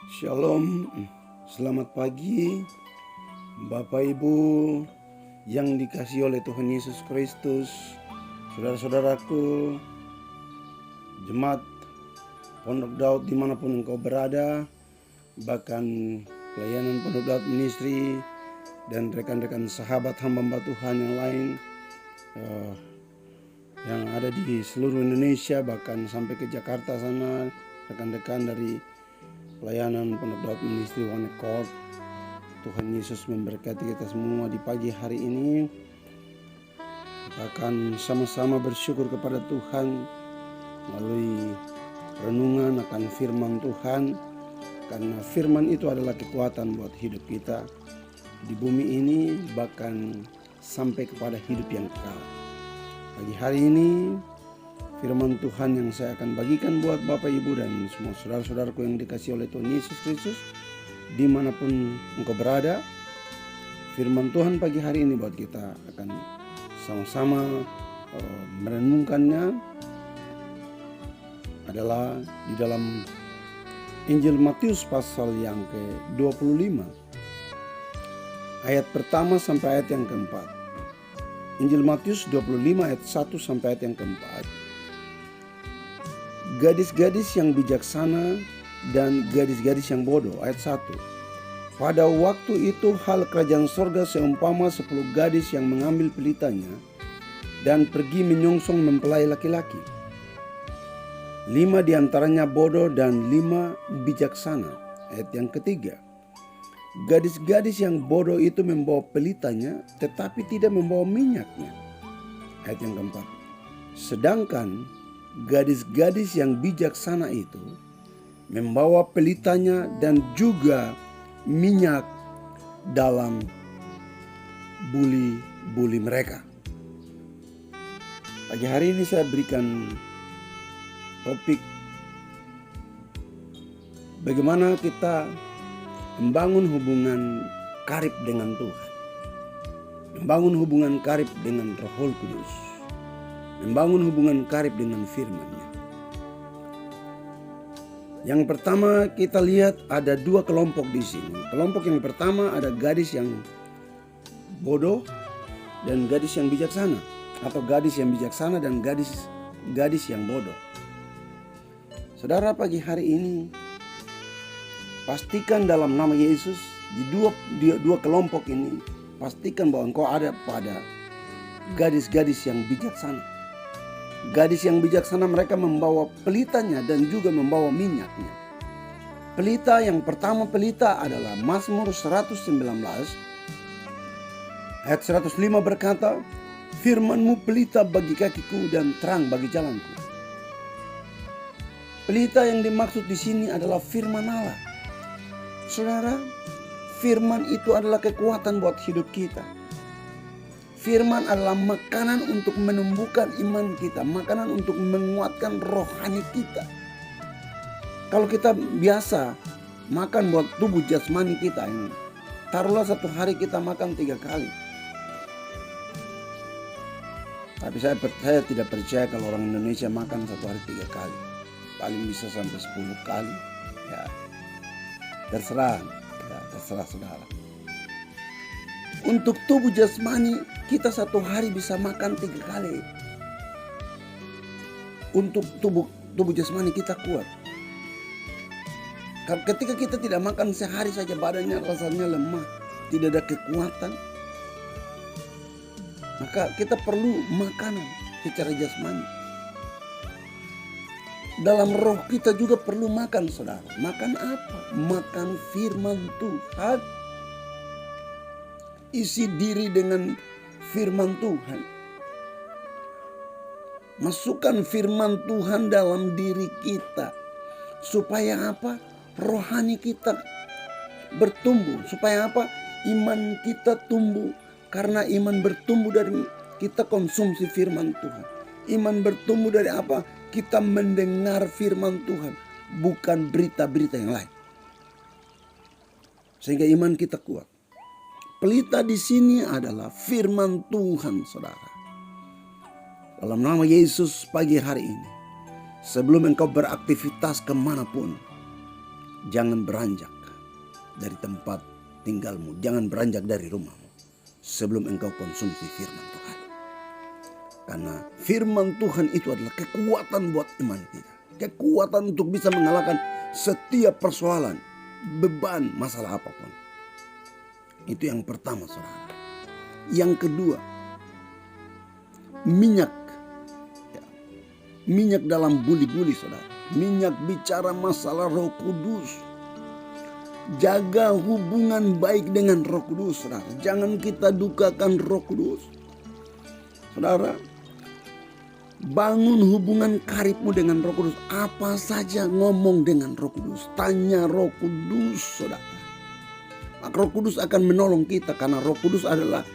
Shalom, selamat pagi Bapak Ibu yang dikasihi oleh Tuhan Yesus Kristus, saudara-saudaraku, jemaat Pondok Daud dimanapun engkau berada, bahkan pelayanan Pondok Daud Ministry dan rekan-rekan sahabat hamba Tuhan yang lain yang ada di seluruh Indonesia, bahkan sampai ke Jakarta sana, rekan-rekan dari pelayanan Pondok Daud Ministry One Accord. Tuhan Yesus memberkati kita semua di pagi hari ini. Kita akan sama-sama bersyukur kepada Tuhan melalui renungan akan firman Tuhan, karena firman itu adalah kekuatan buat hidup kita di bumi ini, bahkan sampai kepada hidup yang kekal. Pagi hari ini firman Tuhan yang saya akan bagikan buat Bapak Ibu dan semua saudara-saudaraku yang dikasihi oleh Tuhan Yesus Kristus dimanapun engkau berada. Firman Tuhan pagi hari ini buat kita akan sama-sama merenungkannya adalah di dalam Injil Matius pasal yang ke-25 ayat pertama sampai ayat yang keempat. Injil Matius 25 ayat 1 sampai ayat yang keempat. Gadis-gadis yang bijaksana dan gadis-gadis yang bodoh. Ayat 1. Pada waktu itu hal kerajaan sorga seumpama 10 gadis yang mengambil pelitanya dan pergi menyongsong mempelai laki-laki. 5 diantaranya bodoh dan 5 bijaksana. Ayat yang ketiga. Gadis-gadis yang bodoh itu membawa pelitanya tetapi tidak membawa minyaknya. Ayat yang keempat. Sedangkan gadis-gadis yang bijaksana itu membawa pelitanya dan juga minyak dalam buli-buli mereka. Pagi hari ini saya berikan topik bagaimana kita membangun hubungan karib dengan Tuhan, membangun hubungan karib dengan Roh Kudus, membangun hubungan karib dengan firman-Nya. Yang pertama kita lihat ada 2 kelompok di sini. Kelompok yang pertama ada gadis yang bodoh dan gadis yang bijaksana, atau gadis yang bijaksana dan gadis yang bodoh. Saudara, pagi hari ini pastikan dalam nama Yesus di dua kelompok ini, pastikan bahwa engkau ada pada gadis-gadis yang bijaksana. Gadis yang bijaksana mereka membawa pelitanya dan juga membawa minyaknya. Pelita yang pertama adalah Mazmur 119 ayat 105 berkata, "Firman-Mu pelita bagi kakiku dan terang bagi jalanku." Pelita yang dimaksud di sini adalah firman Allah. Saudara, firman itu adalah kekuatan buat hidup kita. Firman adalah makanan untuk menumbuhkan iman kita, makanan untuk menguatkan rohani kita. Kalau kita biasa makan buat tubuh jasmani kita ini, taruhlah satu hari kita makan 3 kali. Tapi saya tidak percaya kalau orang Indonesia makan satu hari 3 kali. Paling bisa sampai 10 kali. Ya, terserah saudara. Untuk tubuh jasmani kita satu hari bisa makan 3 kali. Untuk tubuh jasmani kita kuat. Ketika kita tidak makan sehari saja badannya rasanya lemah, tidak ada kekuatan. Maka kita perlu makanan secara jasmani. Dalam roh kita juga perlu makan, saudara. Makan apa? Makan firman Tuhan. Isi diri dengan firman Tuhan. Masukkan firman Tuhan dalam diri kita. Supaya apa? Rohani kita bertumbuh. Supaya apa? Iman kita tumbuh. Karena iman bertumbuh dari kita konsumsi firman Tuhan. Iman bertumbuh dari apa? Kita mendengar firman Tuhan. Bukan berita-berita yang lain. Sehingga iman kita kuat. Pelita di sini adalah firman Tuhan, saudara. Dalam nama Yesus pagi hari ini, sebelum engkau beraktivitas kemanapun, jangan beranjak dari tempat tinggalmu, jangan beranjak dari rumahmu sebelum engkau konsumsi firman Tuhan. Karena firman Tuhan itu adalah kekuatan buat iman kita. Kekuatan untuk bisa mengalahkan setiap persoalan, beban, masalah apapun. Itu yang pertama, saudara. Yang kedua, minyak. Minyak dalam buli-buli, saudara. Minyak bicara masalah Roh Kudus. Jaga hubungan baik dengan Roh Kudus, saudara. Jangan kita dukakan Roh Kudus. Saudara, bangun hubungan karibmu dengan Roh Kudus. Apa saja ngomong dengan Roh Kudus. Tanya Roh Kudus, saudara. Maka Roh Kudus akan menolong kita, karena Roh Kudus adalah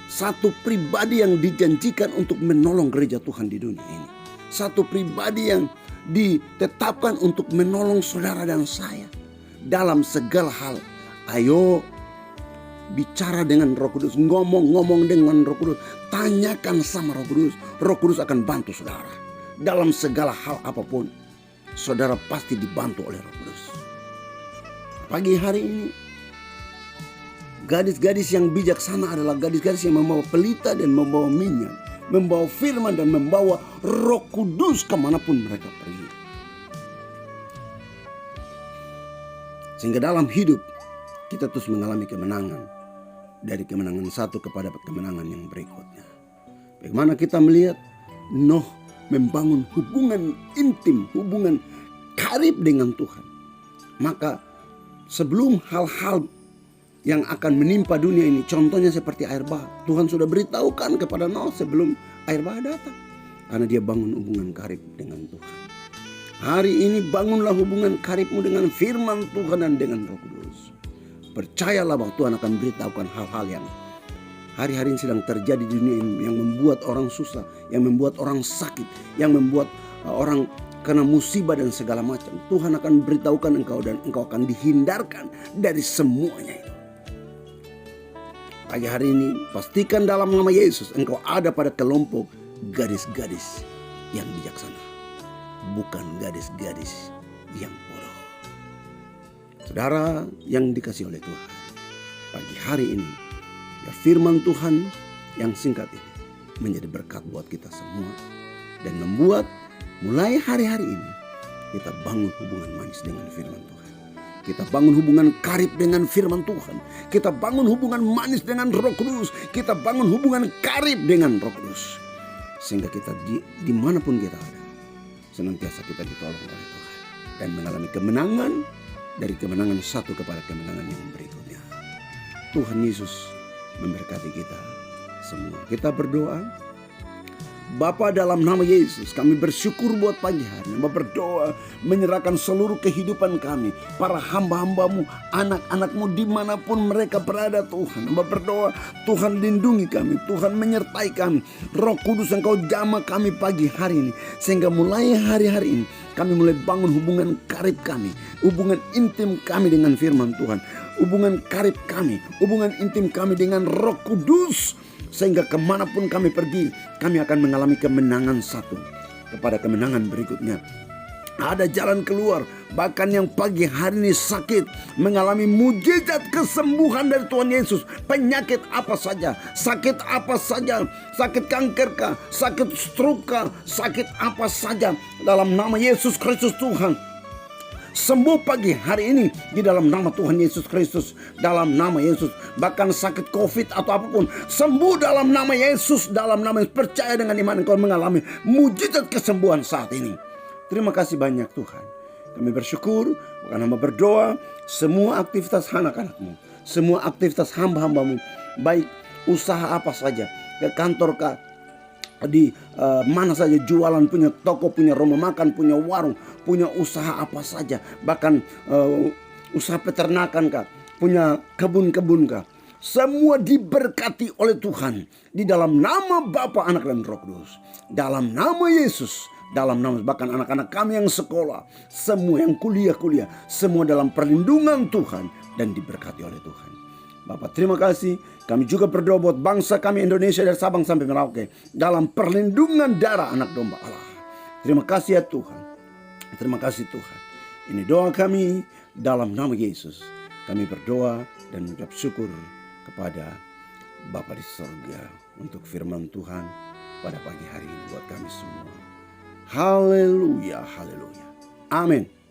satu pribadi yang dijanjikan untuk menolong gereja Tuhan di dunia ini. Satu pribadi yang ditetapkan untuk menolong saudara dan saya dalam segala hal. Ayo bicara dengan Roh Kudus, ngomong dengan Roh Kudus, tanyakan sama Roh Kudus. Roh Kudus akan bantu saudara dalam segala hal apapun. Saudara pasti dibantu oleh Roh Kudus. Pagi hari ini, gadis-gadis yang bijaksana adalah gadis-gadis yang membawa pelita dan membawa minyak, membawa firman dan membawa Roh Kudus kemanapun mereka pergi. Sehingga dalam hidup kita terus mengalami kemenangan, dari kemenangan satu kepada kemenangan yang berikutnya. Bagaimana kita melihat Nuh membangun hubungan intim, hubungan karib dengan Tuhan. Maka sebelum hal-hal yang akan menimpa dunia ini, contohnya seperti air bah, Tuhan sudah beritahukan kepada Nuh sebelum air bah datang. Karena dia bangun hubungan karib dengan Tuhan. Hari ini bangunlah hubungan karibmu dengan firman Tuhan dan dengan Roh Kudus. Percayalah bahwa Tuhan akan beritahukan hal-hal yang hari-hari ini sedang terjadi di dunia ini, yang membuat orang susah, yang membuat orang sakit, yang membuat orang kena musibah dan segala macam. Tuhan akan beritahukan engkau dan engkau akan dihindarkan dari semuanya itu. Pagi hari ini pastikan dalam nama Yesus engkau ada pada kelompok gadis-gadis yang bijaksana, bukan gadis-gadis yang bodoh. Saudara yang dikasihi oleh Tuhan, pagi hari ini ya firman Tuhan yang singkat ini menjadi berkat buat kita semua dan membuat mulai hari-hari ini kita bangun hubungan manis dengan firman Tuhan. Kita bangun hubungan karib dengan firman Tuhan. Kita bangun hubungan manis dengan Roh Kudus. Kita bangun hubungan karib dengan Roh Kudus. Sehingga kita dimanapun kita ada, senantiasa kita ditolong oleh Tuhan. Dan mengalami kemenangan dari kemenangan satu kepada kemenangan yang berikutnya. Tuhan Yesus memberkati kita semua. Kita berdoa. Bapa, dalam nama Yesus kami bersyukur buat pagi hari. Hamba berdoa menyerahkan seluruh kehidupan kami, para hamba-hambamu, anak-anakmu dimanapun mereka berada Tuhan. Hamba berdoa Tuhan lindungi kami, Tuhan menyertai kami. Roh Kudus Engkau jamah kami pagi hari ini. Sehingga mulai hari-hari ini kami mulai bangun hubungan karib kami, hubungan intim kami dengan firman Tuhan. Hubungan karib kami, hubungan intim kami dengan Roh Kudus. Sehingga kemanapun kami pergi, kami akan mengalami kemenangan satu kepada kemenangan berikutnya. Ada jalan keluar. Bahkan yang pagi hari ini sakit, mengalami mujizat kesembuhan dari Tuhan Yesus. Penyakit apa saja, sakit apa saja, sakit kanker kah, sakit stroke kah, sakit apa saja, dalam nama Yesus Kristus Tuhan, sembuh pagi hari ini di dalam nama Tuhan Yesus Kristus. Dalam nama Yesus. Bahkan sakit COVID atau apapun, sembuh dalam nama Yesus. Dalam nama Yesus. Percaya dengan iman engkau mengalami mujizat kesembuhan saat ini. Terima kasih banyak Tuhan. Kami bersyukur, bukan hamba berdoa, semua aktivitas anak-anakmu, semua aktivitas hamba-hambamu, baik usaha apa saja, ke kantor kah, di mana saja, jualan, punya toko, punya rumah makan, punya warung, punya usaha apa saja, bahkan usaha peternakan kah, punya kebun-kebun kah, semua diberkati oleh Tuhan di dalam nama Bapa, Anak dan Roh Kudus, dalam nama Yesus, dalam nama bahkan anak-anak kami yang sekolah, semua yang kuliah, semua dalam perlindungan Tuhan dan diberkati oleh Tuhan. Bapak, terima kasih. Kami juga berdoa buat bangsa kami Indonesia dari Sabang sampai Merauke dalam perlindungan darah anak domba Allah. Terima kasih ya Tuhan. Terima kasih Tuhan. Ini doa kami dalam nama Yesus. Kami berdoa dan mengucap syukur kepada Bapa di surga untuk firman Tuhan pada pagi hari ini buat kami semua. Haleluya, haleluya. Amin.